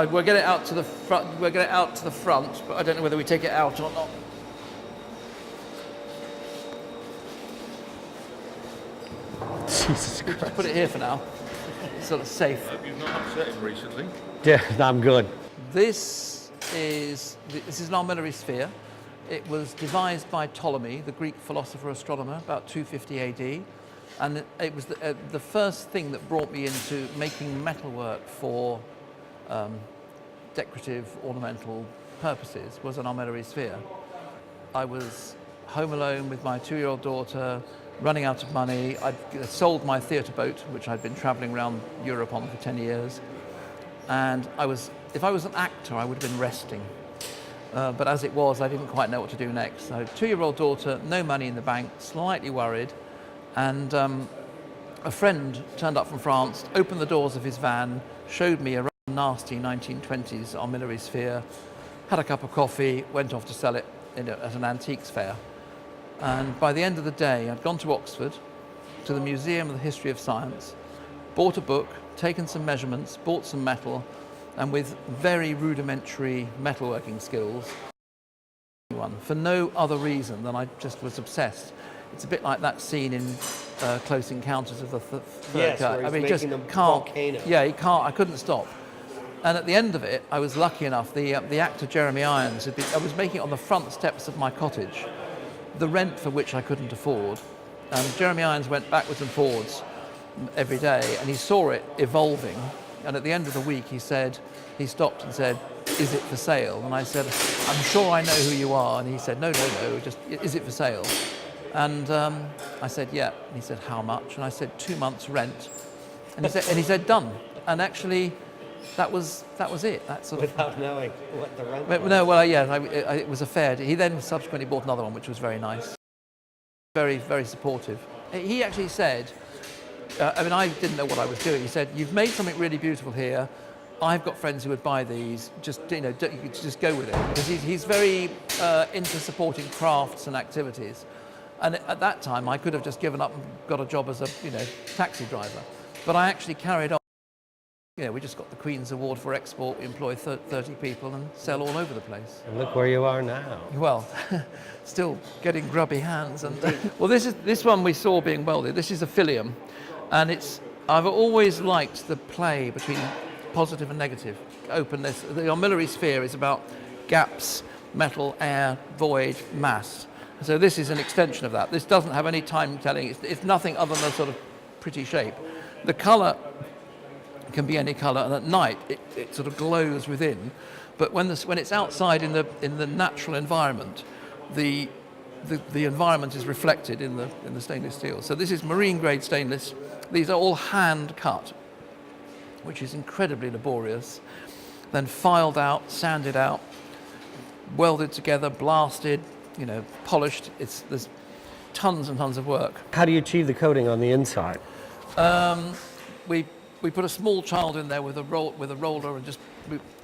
We'll get it out to the front. We'll get it out to the front, but I don't know whether we take it out or not. Jesus Christ. Just put it here for now. It's sort of safe. You've not upset him recently. Yeah, I'm good. This is an armillary sphere. It was devised by Ptolemy, the Greek philosopher astronomer, about 250 AD. And it was the first thing that brought me into making metalwork for decorative, ornamental purposes, was an armillary sphere. I was home alone with my 2-year-old daughter, running out of money. I'd sold my theatre boat, which I'd been travelling around Europe on for 10 years. And if I was an actor, I would have been resting. But as it was, I didn't quite know what to do next. So 2-year-old daughter, no money in the bank, slightly worried. And a friend turned up from France, opened the doors of his van, showed me a rather nasty 1920s armillary sphere, had a cup of coffee, went off to sell it at an antiques fair. And by the end of the day, I'd gone to Oxford, to the Museum of the History of Science, bought a book, taken some measurements, bought some metal, and with very rudimentary metalworking skills, for no other reason than I just was obsessed. It's a bit like that scene in Close Encounters of the Third Kind. Where he's making a volcano. Yeah, he can't. I couldn't stop. And at the end of it, I was lucky enough. The actor Jeremy Irons I was making it on the front steps of my cottage, the rent for which I couldn't afford. And Jeremy Irons went backwards and forwards every day, and he saw it evolving. And at the end of the week, he stopped and said, "Is it for sale?" And I said, "I'm sure I know who you are." And he said, "No, just, is it for sale?" And I said, "Yeah." And he said, "How much?" And I said, 2 months rent. And he said, "Done." And actually, that was it. That sort Without knowing what the rent was. No, well, yeah, it was a fair. He then subsequently bought another one, which was very nice. Very, very supportive. He actually said, I didn't know what I was doing. He said, "You've made something really beautiful here. I've got friends who would buy these. Just, just go with it." Because he's very into supporting crafts and activities. And at that time, I could have just given up and got a job as a, taxi driver. But I actually carried on. We just got the Queen's Award for Export. We employ 30 people and sell all over the place. And look where you are now. Well, still getting grubby hands. And well, this one we saw being welded. This is a filium, and I've always liked the play between positive and negative, openness. The armillary sphere is about gaps, metal, air, void, mass. So this is an extension of that. This doesn't have any time telling. It's nothing other than a sort of pretty shape. The colour can be any colour, and at night it sort of glows within. But when it's outside in the natural environment, the environment is reflected in the stainless steel. So this is marine grade stainless. These are all hand cut, which is incredibly laborious. Then filed out, sanded out, welded together, blasted, polished. There's tons and tons of work. How do you achieve the coating on the inside? We put a small child in there with a roller and just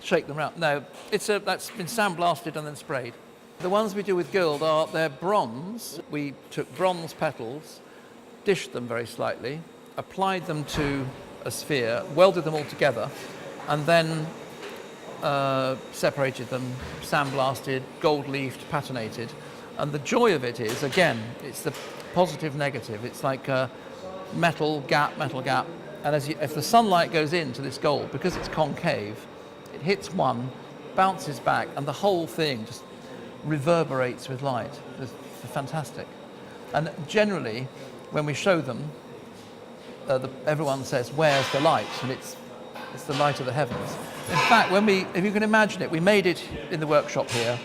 shake them around. No, that's been sandblasted and then sprayed. The ones we do with gold they're bronze. We took bronze petals, dished them very slightly, applied them to a sphere, welded them all together, and then separated them, sandblasted, gold-leafed, patinated. And the joy of it is, again, it's the positive negative. It's like metal gap, and if the sunlight goes into this gold, because it's concave, it hits one, bounces back, and the whole thing just reverberates with light. It's fantastic. And generally, when we show them, everyone says, "Where's the light?" And it's the light of the heavens. In fact, if you can imagine it, we made it in the workshop here,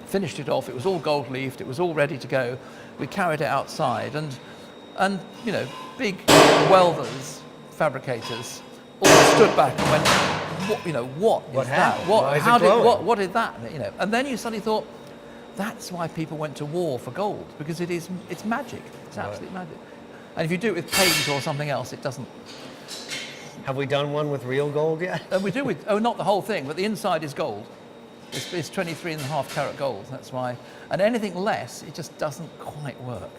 finished it off. It was all gold leafed. It was all ready to go. We carried it outside, and big welders, fabricators, all stood back and went, "What is that? What did that?" And then you suddenly thought, that's why people went to war for gold, because it's magic. It's absolute magic. And if you do it with paint or something else, it doesn't. Have we done one with real gold yet? We do not the whole thing, but the inside is gold. It's 23.5 carat gold. That's why. And anything less, it just doesn't quite work.